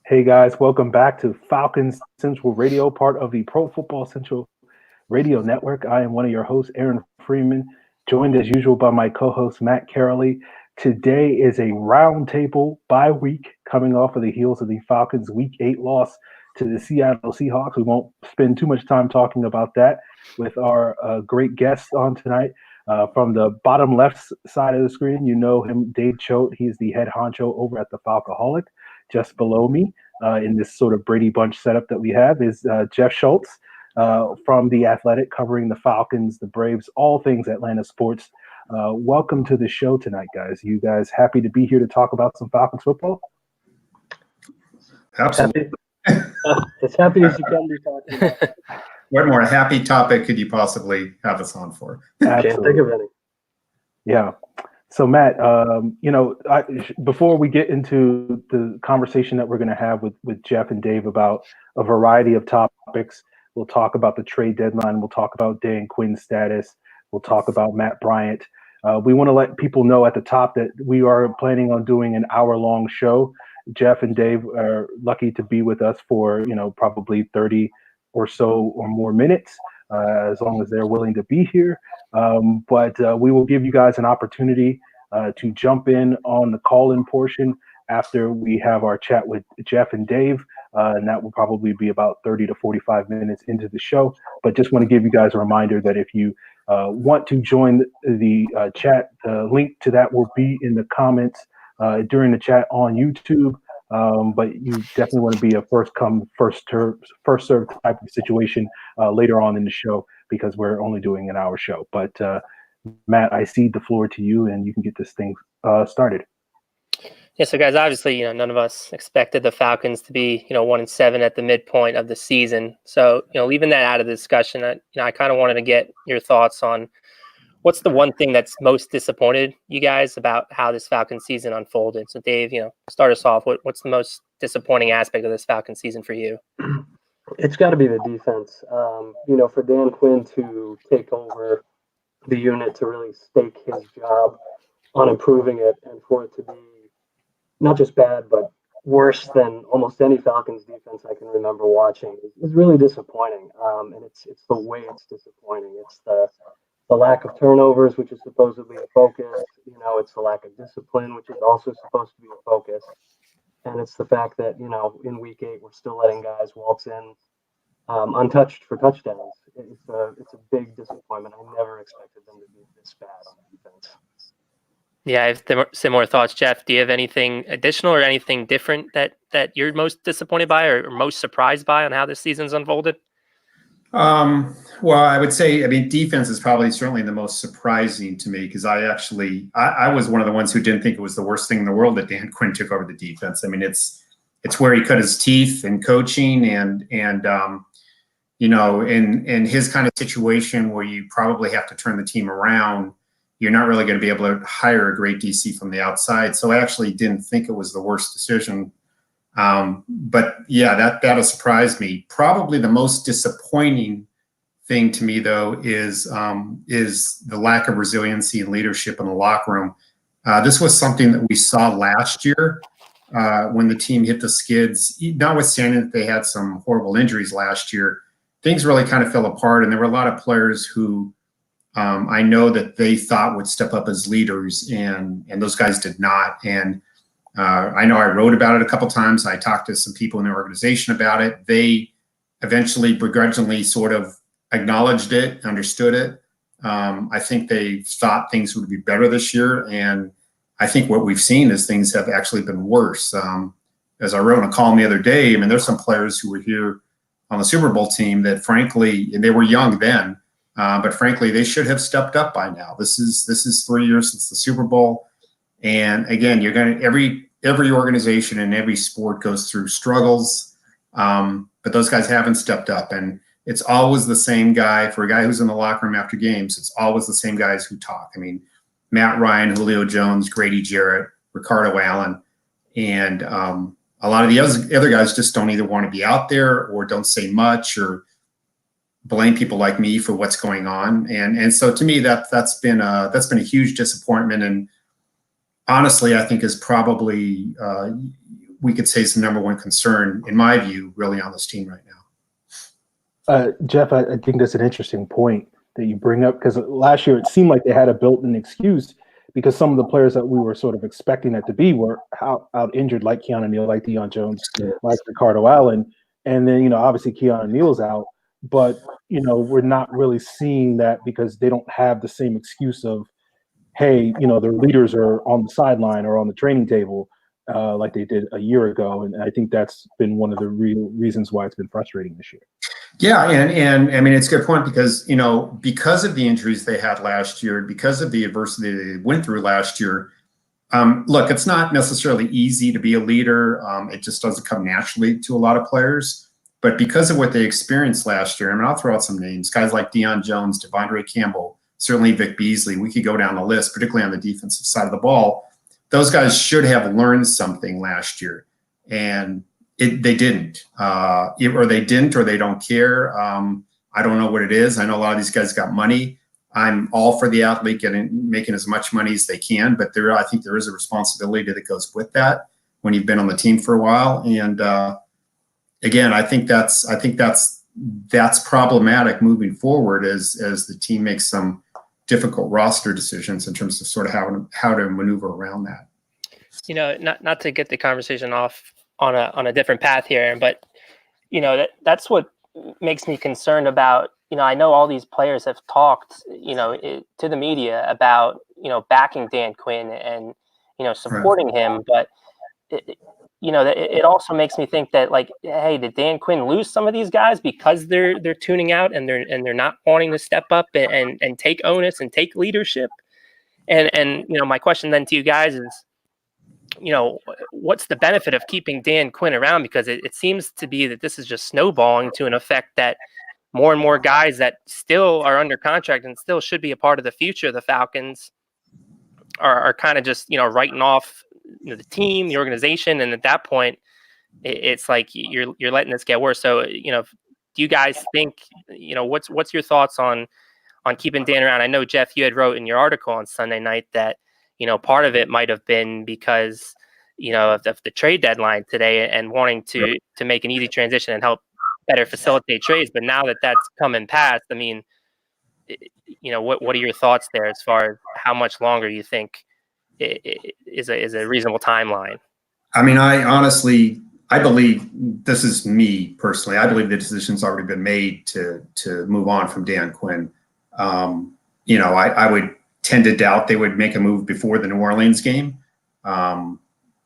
Hey guys, welcome back to Falcons Central Radio, part of the Pro Football Central Radio Network. I am one of your hosts, Aaron Freeman, joined as usual by my co-host, Matt Carrolley. Today is a roundtable bye week coming off of the heels of the Falcons' Week 8 loss to the Seattle Seahawks. We won't spend too much time talking about that with our great guests on tonight. From the bottom left side of the screen, you know him, Dave Choate. He's the head honcho over at the Falcoholic. Just below me, in this sort of Brady Bunch setup that we have, is Jeff Schultz from The Athletic, covering the Falcons, the Braves, all things Atlanta sports. Welcome to the show tonight, guys. You guys happy to be here to talk about some Falcons football? Absolutely. As happy as you can be talking about. What more happy topic could you possibly have us on for? Can't think of any. Yeah. So, Matt, before we get into the conversation that we're going to have with Jeff and Dave about a variety of topics, we'll talk about the trade deadline. We'll talk about Dan Quinn's status. We'll talk about Matt Bryant. We want to let people know at the top that we are planning on doing an hour-long show. Jeff and Dave are lucky to be with us for, probably 30 or so or more minutes, as long as they're willing to be here. But we will give you guys an opportunity to jump in on the call-in portion after we have our chat with Jeff and Dave, and that will probably be about 30 to 45 minutes into the show. But just want to give you guys a reminder that if you want to join the chat, the link to that will be in the comments during the chat on YouTube. But you definitely want to be a first come, first served type of situation later on in the show, because we're only doing an hour show. But Matt, I cede the floor to you, and you can get this thing started. Yeah, so guys, obviously, none of us expected the Falcons to be, 1-7 at the midpoint of the season. So, leaving that out of the discussion, I kind of wanted to get your thoughts on what's the one thing that's most disappointed you guys about how this Falcon season unfolded. So, Dave, start us off. What's the most disappointing aspect of this Falcon season for you? It's got to be the defense. For Dan Quinn to take over the unit, to really stake his job on improving it, and for it to be not just bad, but worse than almost any Falcons defense I can remember watching, is really disappointing. And it's the way it's disappointing. It's the lack of turnovers, which is supposedly a focus. It's the lack of discipline, which is also supposed to be a focus. And it's the fact that, in week 8, we're still letting guys waltz in untouched for touchdowns. It's a big disappointment. I never expected them to be this bad on defense. Yeah, I have similar thoughts. Jeff, do you have anything additional or anything different that you're most disappointed by or most surprised by on how this season's unfolded? Well, I would say, defense is probably certainly the most surprising to me, because I was one of the ones who didn't think it was the worst thing in the world that Dan Quinn took over the defense. It's where he cut his teeth in coaching, and in his kind of situation where you probably have to turn the team around, you're not really going to be able to hire a great DC from the outside. So I actually didn't think it was the worst decision. But yeah, that has surprised me. Probably the most disappointing thing to me, though, is the lack of resiliency and leadership in the locker room. This was something that we saw last year when the team hit the skids, notwithstanding that they had some horrible injuries last year. Things really kind of fell apart, and there were a lot of players who I know that they thought would step up as leaders, and those guys did not. And I know I wrote about it a couple times. I talked to some people in the organization about it. They eventually begrudgingly sort of acknowledged it, understood it. I think they thought things would be better this year, and I think what we've seen is things have actually been worse. As I wrote in a column the other day, there's some players who were here on the Super Bowl team that, frankly, and they were young then, but frankly, they should have stepped up by now. This is 3 years since the Super Bowl, and again, you're going to every organization and every sport goes through struggles, but those guys haven't stepped up, and it's always the same guy. For a guy who's in the locker room after games, it's always the same guys who talk. Matt Ryan, Julio Jones, Grady Jarrett, Ricardo Allen, and a lot of the other guys just don't either want to be out there or don't say much or blame people like me for what's going on. And so to me, that's been a huge disappointment. And honestly, I think is probably we could say is the number one concern, in my view, really on this team right now. Jeff, I think that's an interesting point that you bring up, because last year it seemed like they had a built-in excuse because some of the players that we were sort of expecting it to be were out injured, like Keanu Neal, like Deion Jones, like Ricardo Allen. And then, obviously Keanu Neal's out, but, we're not really seeing that because they don't have the same excuse of, hey, their leaders are on the sideline or on the training table like they did a year ago. And I think that's been one of the real reasons why it's been frustrating this year. Yeah, and I mean, it's a good point because, because of the injuries they had last year, because of the adversity they went through last year, look, it's not necessarily easy to be a leader. It just doesn't come naturally to a lot of players. But because of what they experienced last year, I mean, I'll throw out some names, guys like Deion Jones, Devondre Campbell, certainly Vic Beasley. We could go down the list, particularly on the defensive side of the ball. Those guys should have learned something last year, and they didn't. Or they didn't, or they don't care. I don't know what it is. I know a lot of these guys got money. I'm all for the athlete making as much money as they can, but I think there is a responsibility that goes with that when you've been on the team for a while. And again, I think that's problematic moving forward as the team makes some difficult roster decisions in terms of sort of how to maneuver around that. Not to get the conversation off on a different path here, but that's what makes me concerned about. I know all these players have talked, to the media about backing Dan Quinn and supporting him, but it also makes me think that, like, hey, did Dan Quinn lose some of these guys because they're tuning out and they're not wanting to step up and take onus and take leadership? And my question then to you guys is, what's the benefit of keeping Dan Quinn around? Because it seems to be that this is just snowballing to an effect that more and more guys that still are under contract and still should be a part of the future of the Falcons are kind of just, writing off the team, the organization. And at that point, it's like you're letting this get worse. So, do you guys think, what's your thoughts on keeping Dan around? I know, Jeff, you had wrote in your article on Sunday night that, part of it might have been because, of the trade deadline today and wanting to make an easy transition and help better facilitate trades. But now that that's come and passed, I mean, what are your thoughts there as far as how much longer you think is a reasonable timeline? I mean, I believe, this is me personally, I believe the decision's already been made to move on from Dan Quinn. I would tend to doubt they would make a move before the New Orleans game.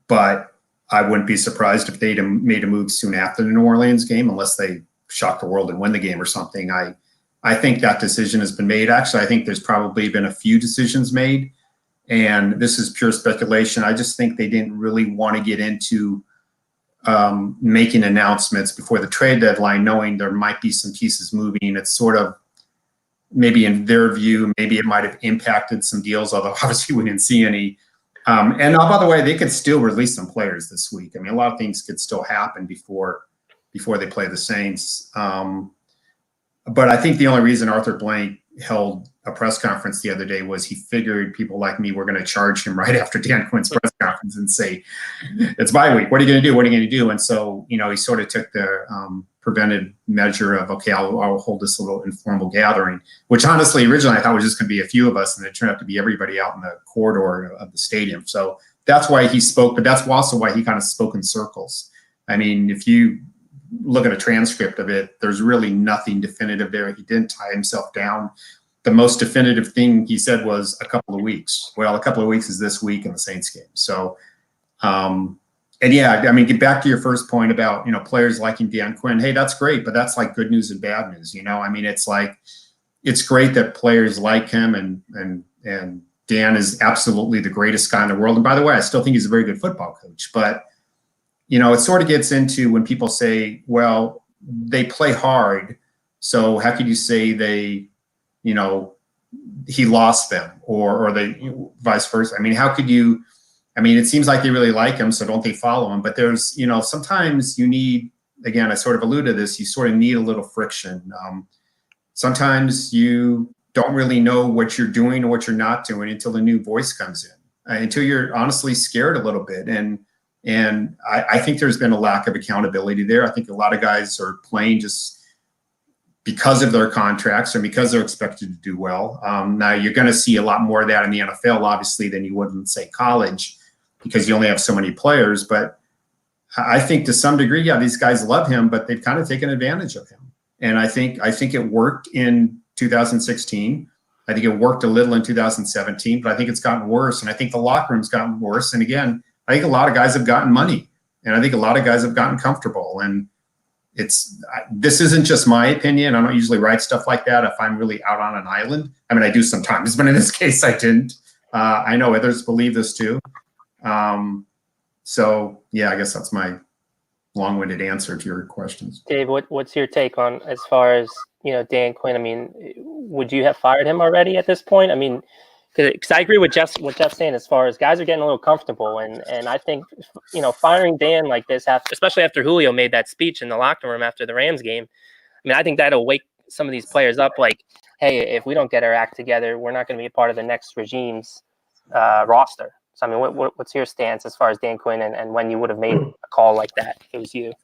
But I wouldn't be surprised if they'd made a move soon after the New Orleans game, unless they shock the world and win the game or something. I think that decision has been made. Actually, I think there's probably been a few decisions made, and this is pure speculation. I just think they didn't really want to get into making announcements before the trade deadline, knowing there might be some pieces moving. It's sort of, maybe in their view, maybe it might have impacted some deals, although obviously we didn't see any. And by the way, they could still release some players this week. I mean, a lot of things could still happen before they play the Saints. But I think the only reason Arthur Blank held a press conference the other day was he figured people like me were going to charge him right after Dan Quinn's press conference and say, it's bye week. What are you going to do? What are you going to do? And so, he sort of took the preventive measure of, okay, I'll hold this little informal gathering, which honestly, originally I thought was just going to be a few of us, and it turned out to be everybody out in the corridor of the stadium. So that's why he spoke, but that's also why he kind of spoke in circles. I mean, if you look at a transcript of it, there's really nothing definitive there. He didn't tie himself down. The most definitive thing he said was a couple of weeks. Well, a couple of weeks is this week in the Saints game. So, and yeah, I mean, get back to your first point about, players liking Dan Quinn. Hey, that's great, but that's like good news and bad news. I mean, it's like, it's great that players like him, and Dan is absolutely the greatest guy in the world. And by the way, I still think he's a very good football coach, but it sort of gets into when people say, well, they play hard, so how could you say they, he lost them or they vice versa? I mean, how could you? I mean, it seems like they really like him, so don't they follow him? But there's, sometimes you need, again, I sort of alluded to this, you sort of need a little friction. Sometimes you don't really know what you're doing or what you're not doing until a new voice comes in, until you're honestly scared a little bit. And And I think there's been a lack of accountability there. I think a lot of guys are playing just because of their contracts and because they're expected to do well. Now, you're going to see a lot more of that in the NFL, obviously, than you would in, say, college, because you only have so many players. But I think to some degree, yeah, these guys love him, but they've kind of taken advantage of him. And I think it worked in 2016. I think it worked a little in 2017, but I think it's gotten worse. And I think the locker room's gotten worse. And again, I think a lot of guys have gotten money, and I think a lot of guys have gotten comfortable. And this isn't just my opinion. I don't usually write stuff like that if I'm really out on an island. I mean, I do sometimes, but in this case, I didn't. I know others believe this too. So yeah, I guess that's my long-winded answer to your questions. Dave, what's your take on as far as, Dan Quinn? I mean, would you have fired him already at this point? I mean, because I agree with what Jeff's saying as far as guys are getting a little comfortable, and I think firing Dan like this, especially after Julio made that speech in the locker room after the Rams game. I mean, I think that'll wake some of these players up. Like, hey, if we don't get our act together, we're not going to be a part of the next regime's roster. So, I mean, what's your stance as far as Dan Quinn and when you would have made a call like that if it was you?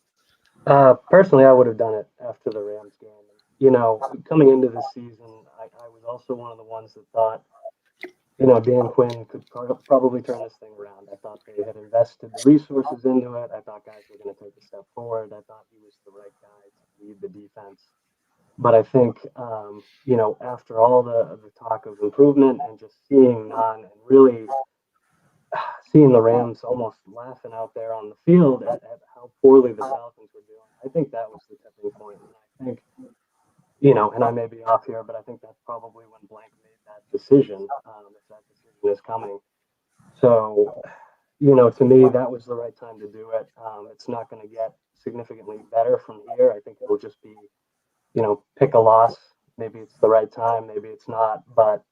Personally, I would have done it after the Rams game. Coming into this season, I was also one of the ones that thought, Dan Quinn could probably turn this thing around. I thought they had invested the resources into it. I thought guys were going to take a step forward. I thought he was the right guy to lead the defense. But I think, after all the talk of improvement and just seeing and really seeing the Rams almost laughing out there on the field at how poorly the Falcons were doing, I think that was the tipping point. And I think, and I may be off here, but I think that's probably when Blank made that decision, if that decision is coming. So, to me, that was the right time to do it. It's not going to get significantly better from here. I think it will just be, pick a loss. Maybe it's the right time, maybe it's not, but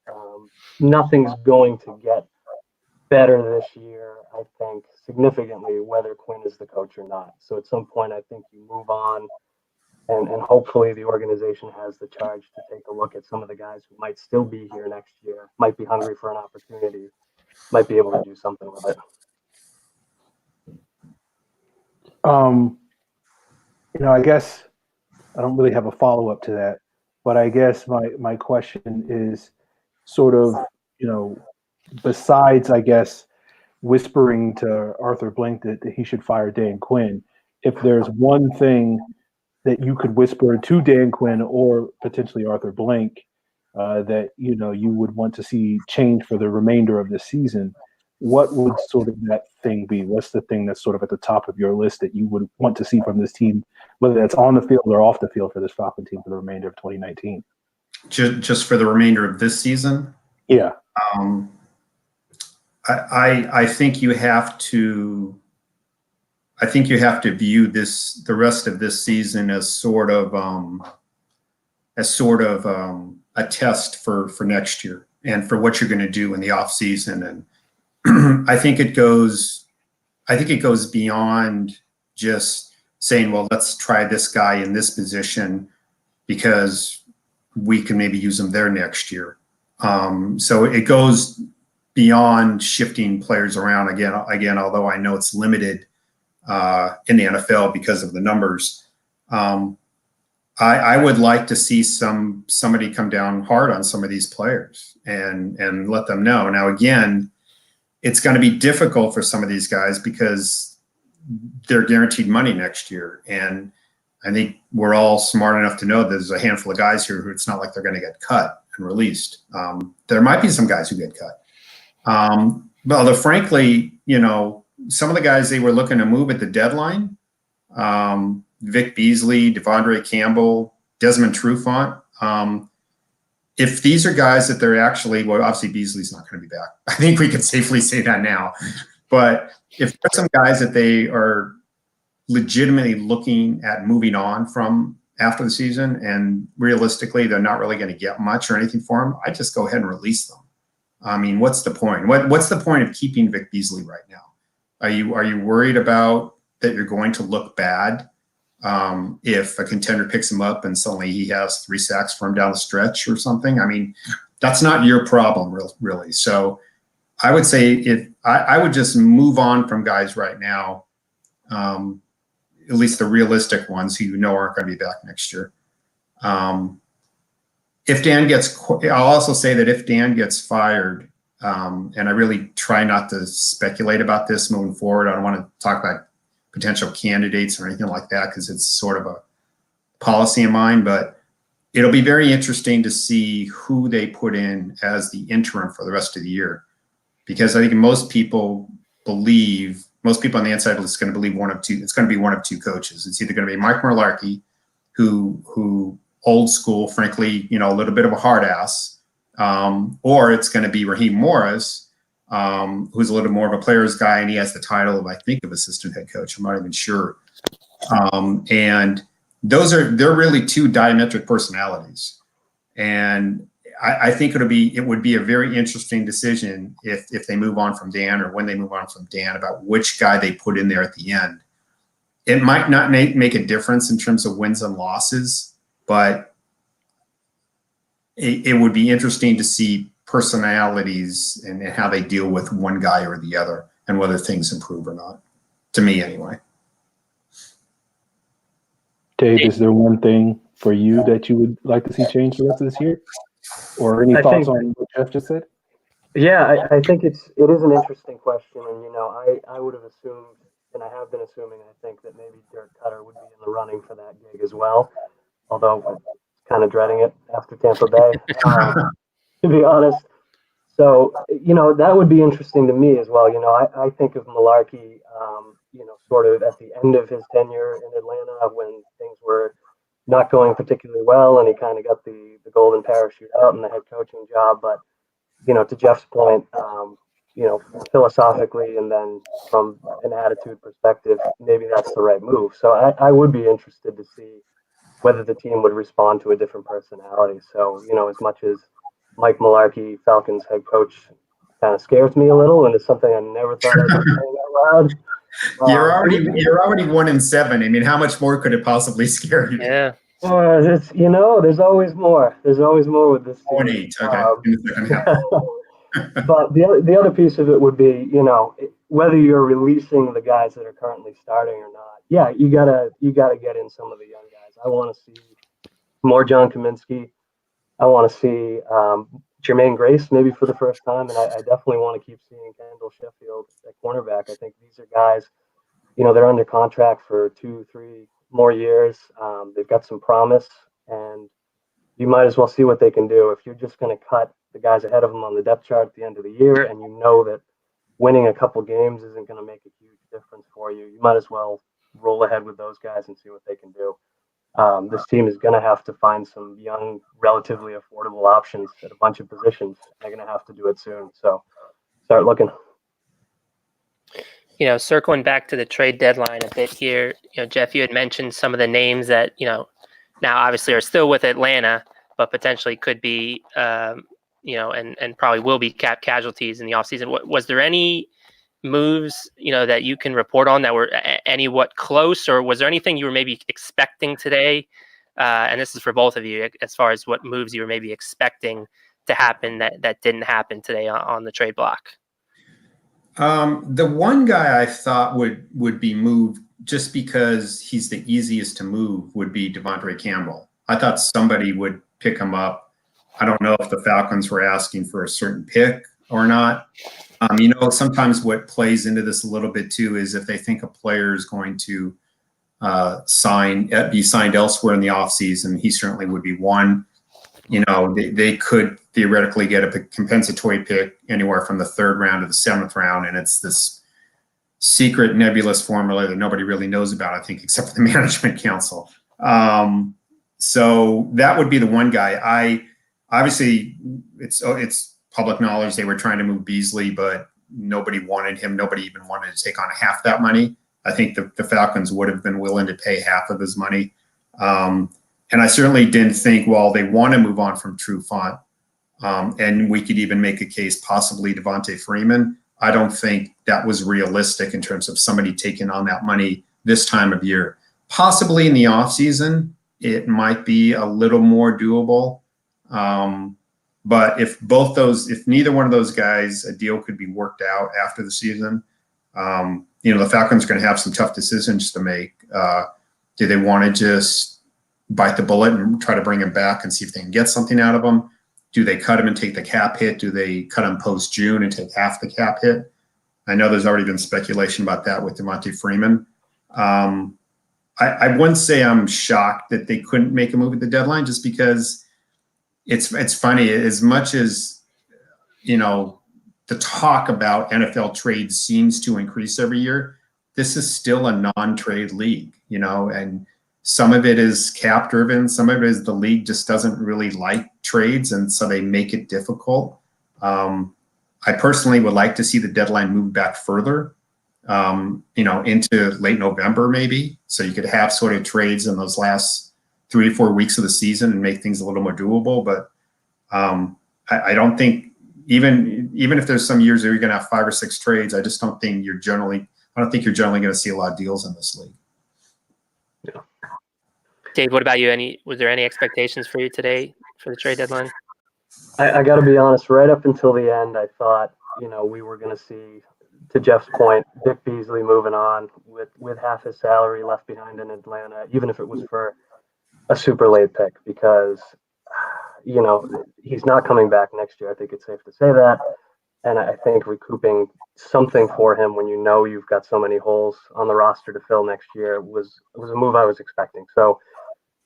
nothing's going to get better this year, I think, significantly, whether Quinn is the coach or not. So at some point, I think you move on, and hopefully the organization has the charge to take a look at some of the guys who might still be here next year, might be hungry for an opportunity, might be able to do something with it. I guess I don't really have a follow-up to that, but I guess my question is sort of, besides, I guess, whispering to Arthur Blank that he should fire Dan Quinn, if there's one thing that you could whisper to Dan Quinn or potentially Arthur Blank that, you would want to see change for the remainder of the season, what would sort of that thing be? What's the thing that's sort of at the top of your list that you would want to see from this team, whether that's on the field or off the field for this Falcon team for the remainder of 2019? Just for the remainder of this season? Yeah. I think you have to view the rest of this season as sort of a test for next year and for what you're going to do in the off season. And I think it goes beyond just saying, well, let's try this guy in this position because we can maybe use him there next year. So it goes beyond shifting players around again, although I know it's limited in the NFL because of the numbers. I would like to see somebody come down hard on some of these players and let them know. Now, again, it's going to be difficult for some of these guys because they're guaranteed money next year. And I think we're all smart enough to know there's a handful of guys here who it's not like they're going to get cut and released. There might be some guys who get cut. Although frankly, some of the guys they were looking to move at the deadline, Vic Beasley, Devondre Campbell, Desmond Trufant. If these are guys that they're actually, well, obviously Beasley's not going to be back. I think we can safely say that now. But if there's some guys that they are legitimately looking at moving on from after the season, and realistically they're not really going to get much or anything for them, I just go ahead and release them. I mean, what's the point? What's the point of keeping Vic Beasley right now? Are you worried about that you're going to look bad if a contender picks him up and suddenly he has 3 sacks for him down the stretch or something? I mean, that's not your problem, really. So I would say if I would just move on from guys right now, at least the realistic ones who you know aren't going to be back next year. If Dan gets, I'll also say that if Dan gets fired, and I really try not to speculate about this moving forward. I don't want to talk about potential candidates or anything like that because it's sort of a policy of mine, but it'll be very interesting to see who they put in as the interim for the rest of the year. Because I think most people on the inside list is going to believe it's going to be one of two coaches. It's either going to be Mike Mularkey, who old school, frankly, a little bit of a hard ass, or it's going to be Raheem Morris, who's a little more of a player's guy, and he has the title of, I think, of assistant head coach. I'm not even sure. And they're really two diametric personalities. And I think it would be a very interesting decision if they move on from Dan or when they move on from Dan about which guy they put in there at the end. It might not make a difference in terms of wins and losses, but it would be interesting to see personalities and how they deal with one guy or the other and whether things improve or not, to me anyway. Dave, is there one thing for you that you would like to see change the rest of this year? Or any thoughts on what Jeff just said? Yeah, I think it is an interesting question, and I would have assumed, and I have been assuming, I think that maybe Dirk Cutter would be in the running for that gig as well. Although I'm kind of dreading it after Tampa Bay, to be honest. So that would be interesting to me as well. I think of Mularkey, sort of at the end of his tenure in Atlanta when things were not going particularly well, and he kind of got the golden parachute out in the head coaching job. But, to Jeff's point, philosophically and then from an attitude perspective, maybe that's the right move. So I would be interested to see whether the team would respond to a different personality. So, as much as Mike Mularkey, Falcons head coach, kind of scares me a little, and it's something I never thought I'd be saying out loud. You're already 1-7. I mean, how much more could it possibly scare you? Yeah. It's there's always more. There's always more with this team. 0.8. Okay. But the other piece of it would be, whether you're releasing the guys that are currently starting or not. Yeah, you gotta get in some of the young guys. I want to see more John Kaminsky. I want to see Jermaine Grace maybe for the first time, and I definitely want to keep seeing Kendall Sheffield at cornerback. I think these are guys, they're under contract for 2-3 more years. They've got some promise, and you might as well see what they can do. If you're just going to cut the guys ahead of them on the depth chart at the end of the year, and you know that winning a couple games isn't going to make a huge difference for you, you might as well roll ahead with those guys and see what they can do. This team is going to have to find some young, relatively affordable options at a bunch of positions. They're going to have to do it soon. So start looking. Circling back to the trade deadline a bit here, Jeff, you had mentioned some of the names that, now obviously are still with Atlanta, but potentially could be, and probably will be cap casualties in the offseason. Was there any moves, that you can report on that were close, or was there anything you were maybe expecting today? And this is for both of you, as far as what moves you were maybe expecting to happen that didn't happen today on the trade block. The one guy I thought would be moved just because he's the easiest to move would be Devondre Campbell. I thought somebody would pick him up. I don't know if the Falcons were asking for a certain pick or not. Sometimes what plays into this a little bit too is if they think a player is going to be signed elsewhere in the offseason, he certainly would be one. They could theoretically get a compensatory pick anywhere from the 3rd round to the 7th round, and it's this secret nebulous formula that nobody really knows about, I think, except for the management council. So that would be the one guy. Obviously it's public knowledge they were trying to move Beasley, but nobody wanted him. Nobody even wanted to take on half that money. I think the Falcons would have been willing to pay half of his money. And I certainly didn't think, well, they want to move on from Trufant, and we could even make a case possibly Devontae Freeman. I don't think that was realistic in terms of somebody taking on that money this time of year. Possibly in the offseason, it might be a little more doable. But if neither one of those guys, a deal could be worked out after the season, the Falcons are going to have some tough decisions to make. Do they want to just bite the bullet and try to bring him back and see if they can get something out of him? Do they cut him and take the cap hit? Do they cut him post-June and take half the cap hit? I know there's already been speculation about that with Devontae Freeman. I wouldn't say I'm shocked that they couldn't make a move at the deadline, just because it's funny. As much as, the talk about NFL trades seems to increase every year, this is still a non-trade league, and some of it is cap driven. Some of it is the league just doesn't really like trades, and so they make it difficult. I personally would like to see the deadline move back further, into late November maybe, so you could have sort of trades in those last 3 or 4 weeks of the season and make things a little more doable. But I don't think even if there's some years where you're going to have 5 or 6 trades, I don't think you're generally going to see a lot of deals in this league. Yeah. Dave, what about you? Was there any expectations for you today for the trade deadline? I got to be honest, right up until the end, I thought, we were going to see, to Jeff's point, Vic Beasley moving on with half his salary left behind in Atlanta, even if it was for a super late pick, because, he's not coming back next year. I think it's safe to say that. And I think recouping something for him when you've got so many holes on the roster to fill next year was a move I was expecting. So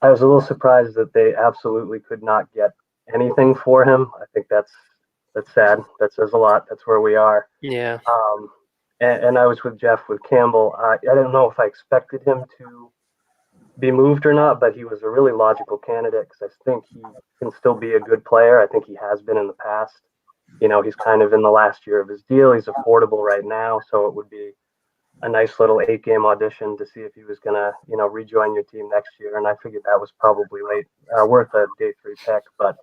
I was a little surprised that they absolutely could not get anything for him. I think that's sad. That says a lot. That's where we are. Yeah. And I was with Jeff with Campbell. I don't know if I expected him to be moved or not, but he was a really logical candidate because I think he can still be a good player. I think he has been in the past. He's kind of in the last year of his deal. He's affordable right now, so it would be a nice little 8-game audition to see if he was going to, rejoin your team next year. And I figured that was probably worth a day 3 pick, but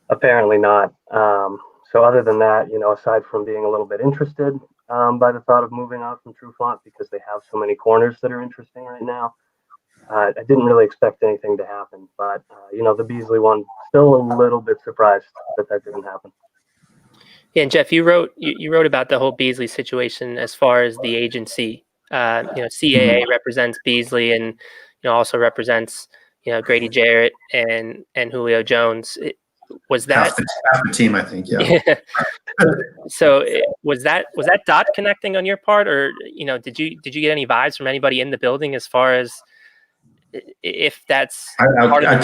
apparently not. So other than that, aside from being a little bit interested by the thought of moving on from Trufant because they have so many corners that are interesting right now, I didn't really expect anything to happen. But, the Beasley one, still a little bit surprised that didn't happen. Yeah, and Jeff, you wrote about the whole Beasley situation as far as the agency. CAA represents Beasley and also represents Grady Jarrett and Julio Jones. Was that half the team? I think, yeah. So was that dot connecting on your part, or did you get any vibes from anybody in the building as far as if that's part of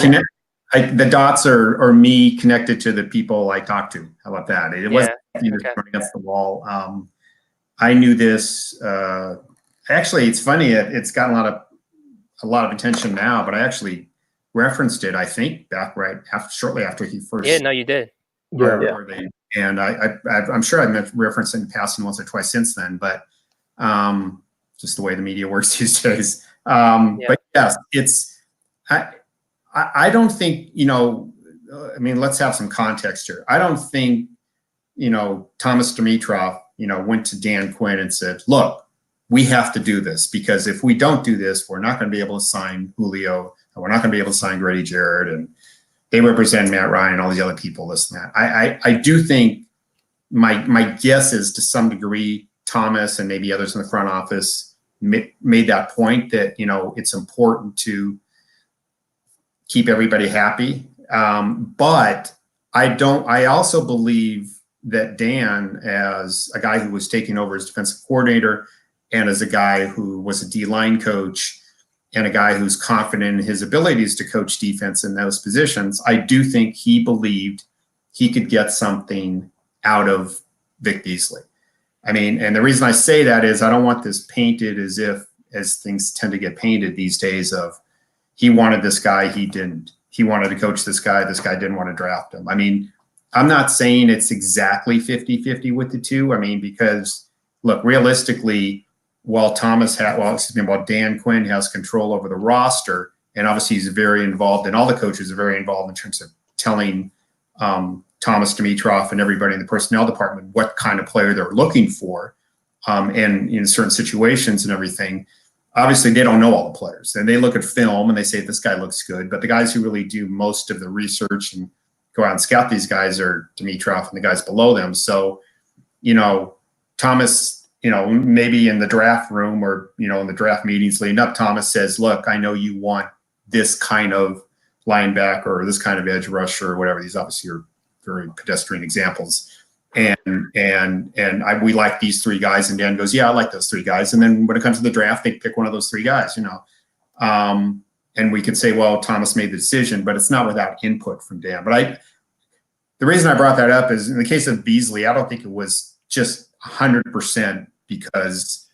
the dots are me connected to the people I talked to. How about that? It wasn't against the wall. I knew this. Actually, it's funny. It's gotten a lot of attention now, but I actually referenced it. I think back shortly after he first. Yeah, no, you did. Yeah. And I'm sure I've referenced it in passing once or twice since then, but just the way the media works these days. But yes, I don't think, let's have some context here. I don't think, Thomas Dimitroff, went to Dan Quinn and said, look, we have to do this because if we don't do this, we're not going to be able to sign Julio and we're not going to be able to sign Grady Jarrett, and they represent Matt Ryan and all these other people, this and that. I do think my guess is to some degree, Thomas and maybe others in the front office made that point that, it's important to keep everybody happy. But I also believe that Dan, as a guy who was taking over as defensive coordinator and as a guy who was a D-line coach and a guy who's confident in his abilities to coach defense in those positions, I do think he believed he could get something out of Vic Beasley. And the reason I say that is I don't want this painted as things tend to get painted these days of he wanted this guy, he didn't. He wanted to coach this guy didn't want to draft him. I'm not saying it's exactly 50-50 with the two. Because look, realistically, while Dan Quinn has control over the roster, and obviously he's very involved, and all the coaches are very involved in terms of telling Thomas Dimitroff and everybody in the personnel department what kind of player they're looking for, and in certain situations and everything. Obviously, they don't know all the players, and they look at film and they say this guy looks good. But the guys who really do most of the research and go out and scout these guys are Dimitroff and the guys below them. So, Thomas, maybe in the draft room or, in the draft meetings leading up, Thomas says, look, I know you want this kind of linebacker or this kind of edge rusher or whatever. These obviously are very pedestrian examples. We like these three guys. And Dan goes, yeah, I like those three guys. And then when it comes to the draft, they pick one of those three guys, and we could say, well, Thomas made the decision, but it's not without input from Dan. But the reason I brought that up is in the case of Beasley, I don't think it was just 100% because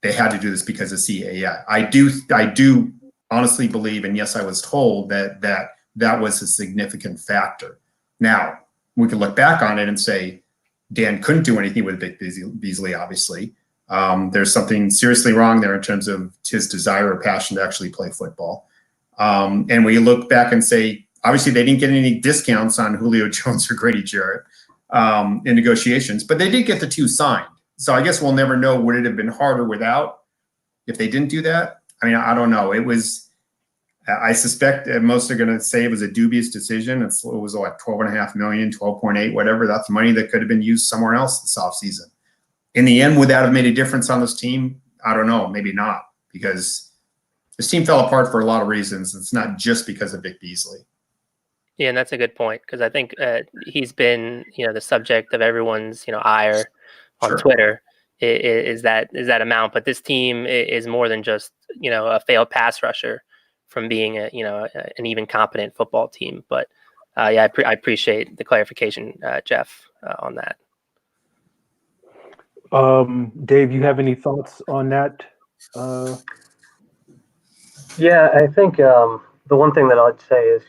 they had to do this because of CAA. I do honestly believe, and yes, I was told that was a significant factor. Now, we can look back on it and say Dan couldn't do anything with Vic Beasley, obviously. There's something seriously wrong there in terms of his desire or passion to actually play football. And we look back and say, obviously, they didn't get any discounts on Julio Jones or Grady Jarrett in negotiations, but they did get the two signed. So I guess we'll never know, would it have been harder without if they didn't do that? I mean, I don't know. It was, I suspect most are going to say it was a dubious decision. It was like $12.5 million, 12.8, whatever. That's money that could have been used somewhere else this offseason. In the end, would that have made a difference on this team? I don't know. Maybe not, because this team fell apart for a lot of reasons. It's not just because of Vic Beasley. Yeah, and that's a good point, because I think he's been, the subject of everyone's, ire on Sure. Twitter is that amount. But this team is more than just, a failed pass rusher from being an even competent football team. But I appreciate the clarification, Jeff, on that. Dave, you have any thoughts on that? Yeah, I think the one thing that I'd say is,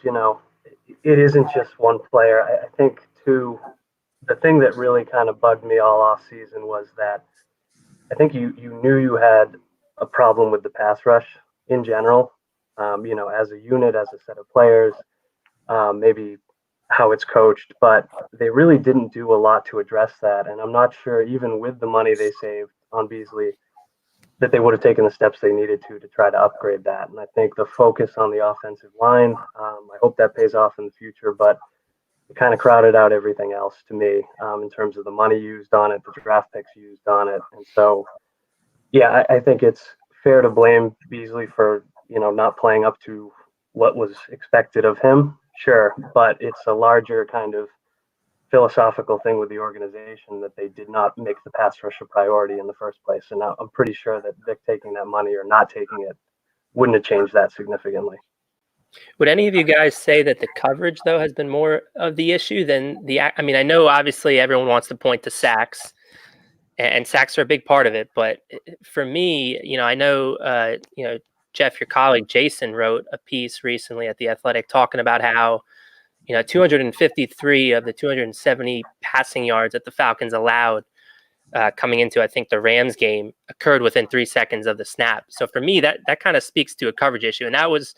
it isn't just one player. I think, too, the thing that really kind of bugged me all off season was that I think you knew you had a problem with the pass rush in general, as a unit, as a set of players, maybe how it's coached, but they really didn't do a lot to address that. And I'm not sure, even with the money they saved on Beasley, that they would have taken the steps they needed to try to upgrade that. And I think the focus on the offensive line, I hope that pays off in the future, but it kind of crowded out everything else to me, in terms of the money used on it, the draft picks used on it. And so, yeah, I think it's fair to blame Beasley for, not playing up to what was expected of him. Sure. But it's a larger kind of philosophical thing with the organization that they did not make the pass rush a priority in the first place. And I'm pretty sure that Vic taking that money or not taking it wouldn't have changed that significantly. Would any of you guys say that the coverage, though, has been more of the issue than I mean, I know obviously everyone wants to point to sacks, and sacks are a big part of it. But for me, I know, Jeff, your colleague Jason wrote a piece recently at The Athletic talking about how, 253 of the 270 passing yards that the Falcons allowed coming into, I think, the Rams game occurred within 3 seconds of the snap. So for me, that kind of speaks to a coverage issue. And that was,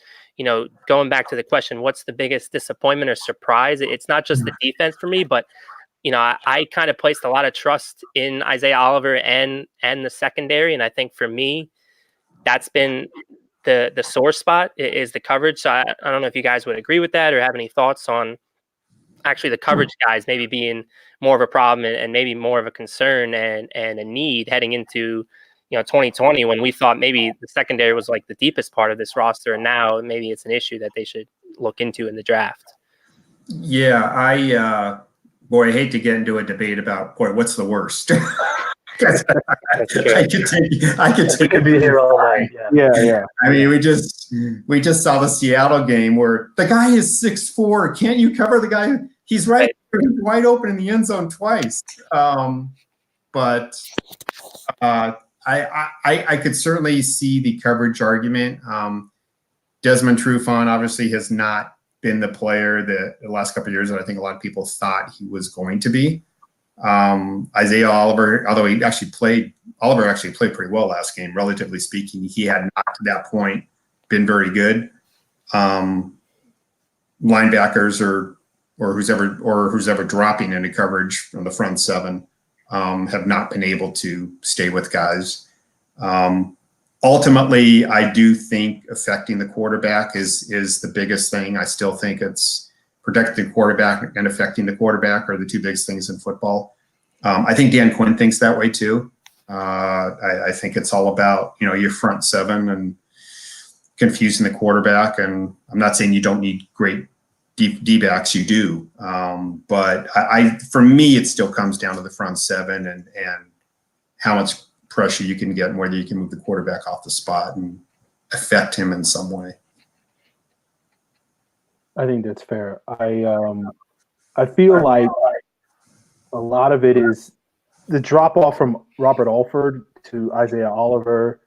going back to the question, what's the biggest disappointment or surprise? It's not just the defense for me, but, I kind of placed a lot of trust in Isaiah Oliver and the secondary. And I think for me, that's been the sore spot is the coverage. So I don't know if you guys would agree with that or have any thoughts on actually the coverage guys maybe being more of a problem and maybe more of a concern and a need heading into 2020, when we thought maybe the secondary was like the deepest part of this roster, and now maybe it's an issue that they should look into in the draft. Yeah, I hate to get into a debate about what's the worst. I could be here all night. Yeah. I mean, we just saw the Seattle game where the guy is 6'4". Can't you cover the guy? He's right wide open in the end zone twice. But I could certainly see the coverage argument. Desmond Trufant obviously has not been the player that the last couple of years that I think a lot of people thought he was going to be. Isaiah Oliver, although Oliver actually played pretty well last game, relatively speaking. He had not to that point been very good. Linebackers or who's ever dropping into coverage from the front seven have not been able to stay with guys. Ultimately, I do think affecting the quarterback is the biggest thing. I still think it's protecting the quarterback and affecting the quarterback are the two biggest things in football. I think Dan Quinn thinks that way too. I think it's all about, your front seven and confusing the quarterback. And I'm not saying you don't need great D-backs, you do. But for me, it still comes down to the front seven and how much pressure you can get and whether you can move the quarterback off the spot and affect him in some way. I think that's fair. I feel like a lot of it is the drop off from Robert Alford to Isaiah Oliver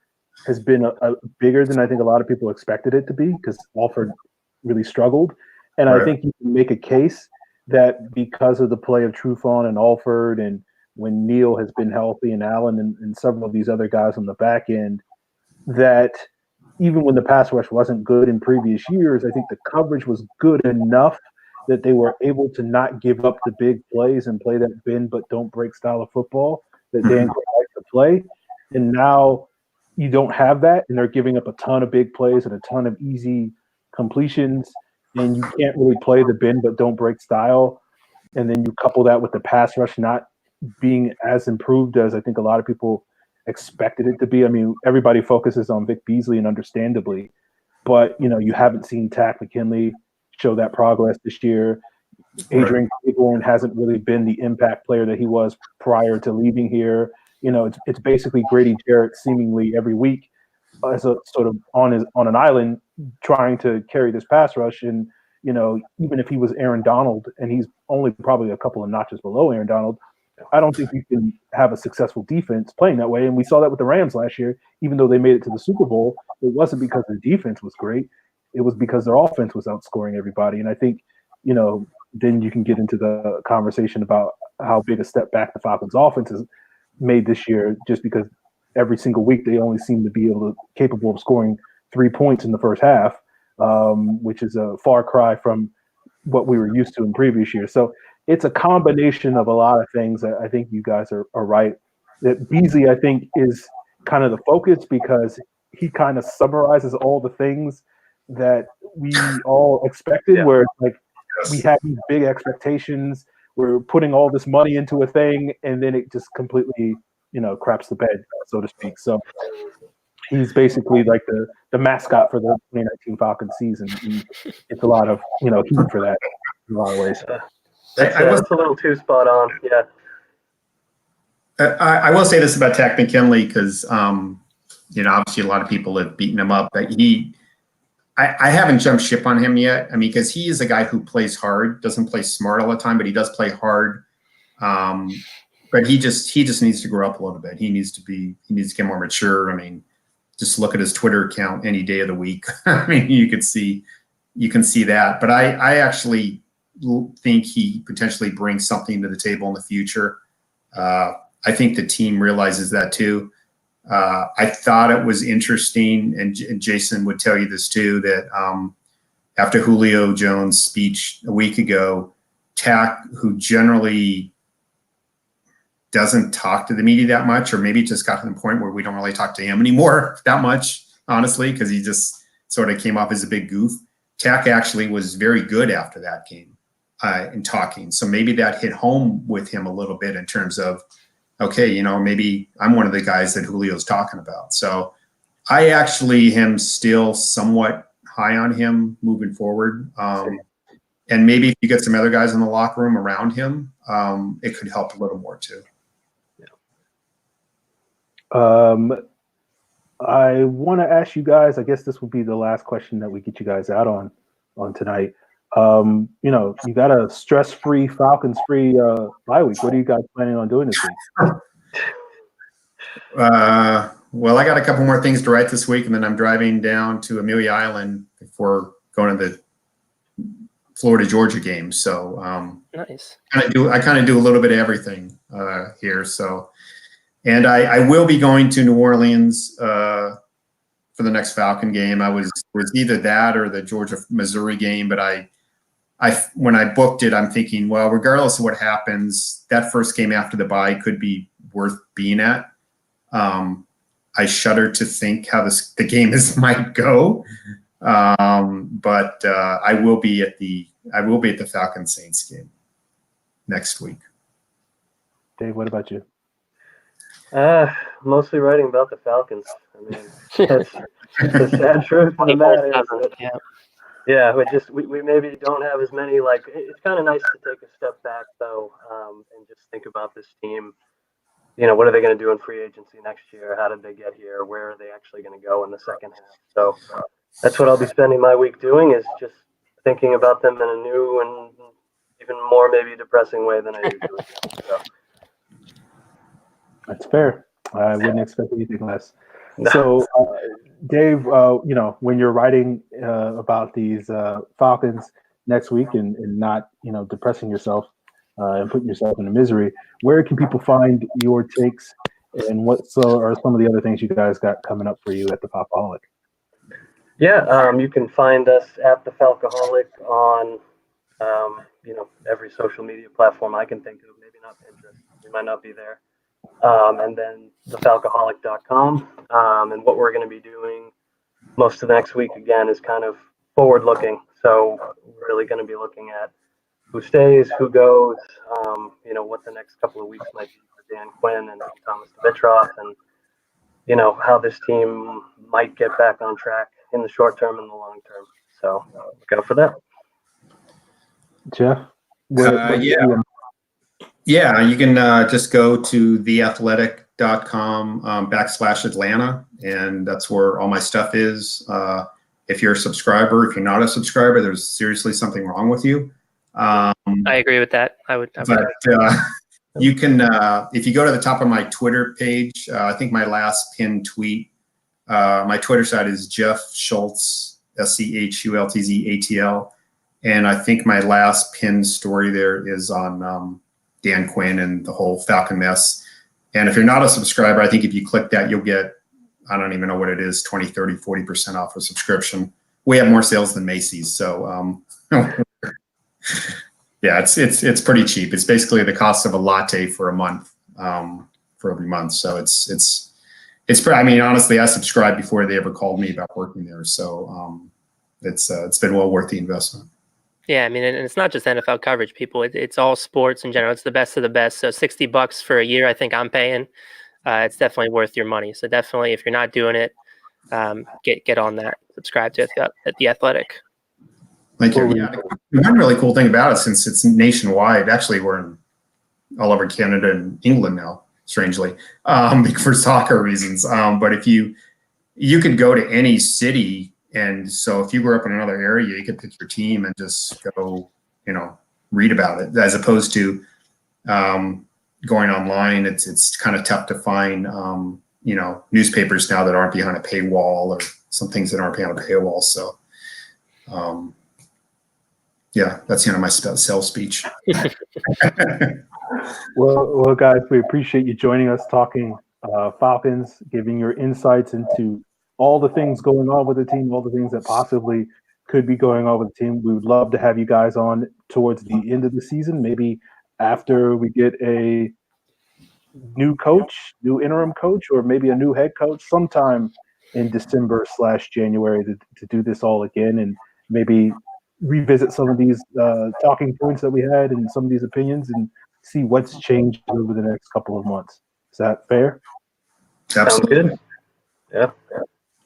has been a bigger than I think a lot of people expected it to be, because Alford really struggled. And Right. I think you can make a case that because of the play of Trufant and Alford, and when Neal has been healthy and Allen and several of these other guys on the back end, that even when the pass rush wasn't good in previous years, I think the coverage was good enough that they were able to not give up the big plays and play that bend but don't break style of football that Dan Quinn likes to play. And now you don't have that, and they're giving up a ton of big plays and a ton of easy completions, and you can't really play the bend but don't break style. And then you couple that with the pass rush not being as improved as I think a lot of people expected it to be. I mean, everybody focuses on Vic Beasley, and understandably, but you haven't seen Tack McKinley show that progress this year. Adrian Claiborne hasn't really been the impact player that he was prior to leaving here. It's basically Grady Jarrett seemingly every week as a sort of on an island trying to carry this pass rush. And even if he was Aaron Donald, and he's only probably a couple of notches below Aaron Donald, I don't think you can have a successful defense playing that way. And we saw that with the Rams last year. Even though they made it to the Super Bowl, it wasn't because their defense was great. It was because their offense was outscoring everybody. And I think, then you can get into the conversation about how big a step back the Falcons offense has made this year, just because every single week they only seem to be capable of scoring 3 points in the first half, which is a far cry from what we were used to in previous years. So it's a combination of a lot of things. I think you guys are right. That Beasley, I think, is kind of the focus, because he kind of summarizes all the things that we all expected, where it's like we had these big expectations, we're putting all this money into a thing, and then it just completely, craps the bed, so to speak. So he's basically like the mascot for the 2019 Falcons season. And it's a lot of, heat for that in a lot of ways. That's a little too spot on. Yeah. I will say this about Tack McKinley, because obviously a lot of people have beaten him up, but I haven't jumped ship on him yet. I mean, because he is a guy who plays hard, doesn't play smart all the time, but he does play hard. But he just needs to grow up a little bit. He needs to get more mature. I mean, just look at his Twitter account any day of the week. I mean, you can see that. But I actually think he potentially brings something to the table in the future. I think the team realizes that too. I thought it was interesting, and Jason would tell you this too, that after Julio Jones' speech a week ago, Tack, who generally doesn't talk to the media that much, or maybe it just got to the point where we don't really talk to him anymore that much, honestly, because he just sort of came off as a big goof. Tack actually was very good after that game in talking. So maybe that hit home with him a little bit in terms of, okay, maybe I'm one of the guys that Julio's talking about. So I actually am still somewhat high on him moving forward. And maybe if you get some other guys in the locker room around him, it could help a little more too. I want to ask you guys, I guess this will be the last question that we get you guys out on tonight. You got a stress-free, Falcons-free bye week. What are you guys planning on doing this week? Well, I got a couple more things to write this week, and then I'm driving down to Amelia Island before going to the Florida-Georgia game. So Nice. I kind of do a little bit of everything here. So, and I will be going to New Orleans for the next Falcon game. It was either that or the Georgia-Missouri game, but when I booked it, I'm thinking, well, regardless of what happens, that first game after the bye could be worth being at. I shudder to think how the game might go, but I will be at the I will be at the Falcon Saints game next week. Dave, what about you? Mostly writing about the Falcons. I mean, that's the sad truth of the matter. Is that, yeah, we maybe don't have as many. Like, it's kind of nice to take a step back though, and just think about this team. You know, what are they going to do in free agency next year? How did they get here? Where are they actually going to go in the second half? So that's what I'll be spending my week doing, is just thinking about them in a new and even more maybe depressing way than I usually do. So. That's fair. I wouldn't expect anything less. No. So, Dave, you know, when you're writing about these Falcons next week and not, you know, depressing yourself and putting yourself into misery, where can people find your takes, and what are some of the other things you guys got coming up for you at the Falcoholic? Yeah, you can find us at the Falcoholic on, you know, every social media platform I can think of. Maybe not Pinterest. We might not be there. And then thefalcoholic.com. And what we're going to be doing most of the next week, again, is kind of forward looking. So we're really going to be looking at who stays, who goes, you know, what the next couple of weeks might be for Dan Quinn and Thomas Dimitroff, and, you know, how this team might get back on track in the short term and the long term. So look out for that. Jeff? Yeah, you can just go to theathletic.com /Atlanta, and that's where all my stuff is. If you're a subscriber, if you're not a subscriber, there's seriously something wrong with you. I agree with that. You can, if you go to the top of my Twitter page, I think my last pinned tweet, my Twitter site is Jeff Schultz, SCHULTZATL. And I think my last pinned story there is on Dan Quinn and the whole Falcon mess. And if you're not a subscriber, I think if you click that, you'll get, I don't even know what it is, 20, 30, 40% off a subscription. We have more sales than Macy's. So yeah, it's pretty cheap. It's basically the cost of a latte for a month, for every month. So it's pretty, I mean, honestly, I subscribed before they ever called me about working there. So it's been well worth the investment. Yeah, I mean, and it's not just NFL coverage, people. It's all sports in general. It's the best of the best. So $60 for a year, I think I'm paying. It's definitely worth your money. So definitely, if you're not doing it, get on that. Subscribe to it at The Athletic. Thank you. Yeah, one really cool thing about it, since it's nationwide, actually we're in all over Canada and England now, strangely, for soccer reasons. But if you could go to any city. And so if you grew up in another area, you could pick your team and just go, you know, read about it, as opposed to going online. It's kind of tough to find, you know, newspapers now that aren't behind a paywall, or some things that aren't behind a paywall. So, yeah, that's the end of my sales speech. Well, guys, we appreciate you joining us, talking Falcons, giving your insights into all the things going on with the team, all the things that possibly could be going on with the team. We would love to have you guys on towards the end of the season, maybe after we get a new coach, new interim coach, or maybe a new head coach sometime in December/January to do this all again, and maybe revisit some of these talking points that we had and some of these opinions, and see what's changed over the next couple of months. Is that fair? Absolutely. Sounds good. Yeah.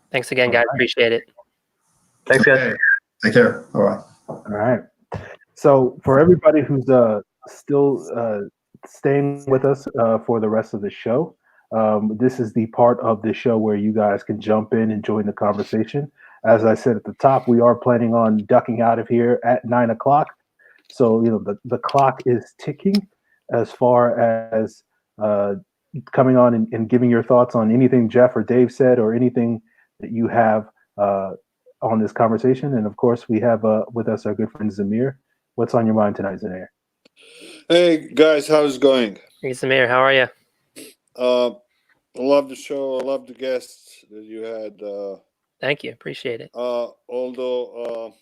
Thanks again, guys. Appreciate it. Thanks, guys. Okay. Take care. All right. All right. So for everybody who's still staying with us for the rest of the show, this is the part of the show where you guys can jump in and join the conversation. As I said at the top, we are planning on ducking out of here at 9 o'clock. So, you know, the clock is ticking as far as coming on and giving your thoughts on anything Jeff or Dave said, or anything that you have on this conversation. And of course, we have with us our good friend Zamir. What's on your mind tonight, Zamir? Hey guys, how's it going? Hey, Samir, how are you? I love the show. I love the guests that you had. Thank you. Appreciate it. Although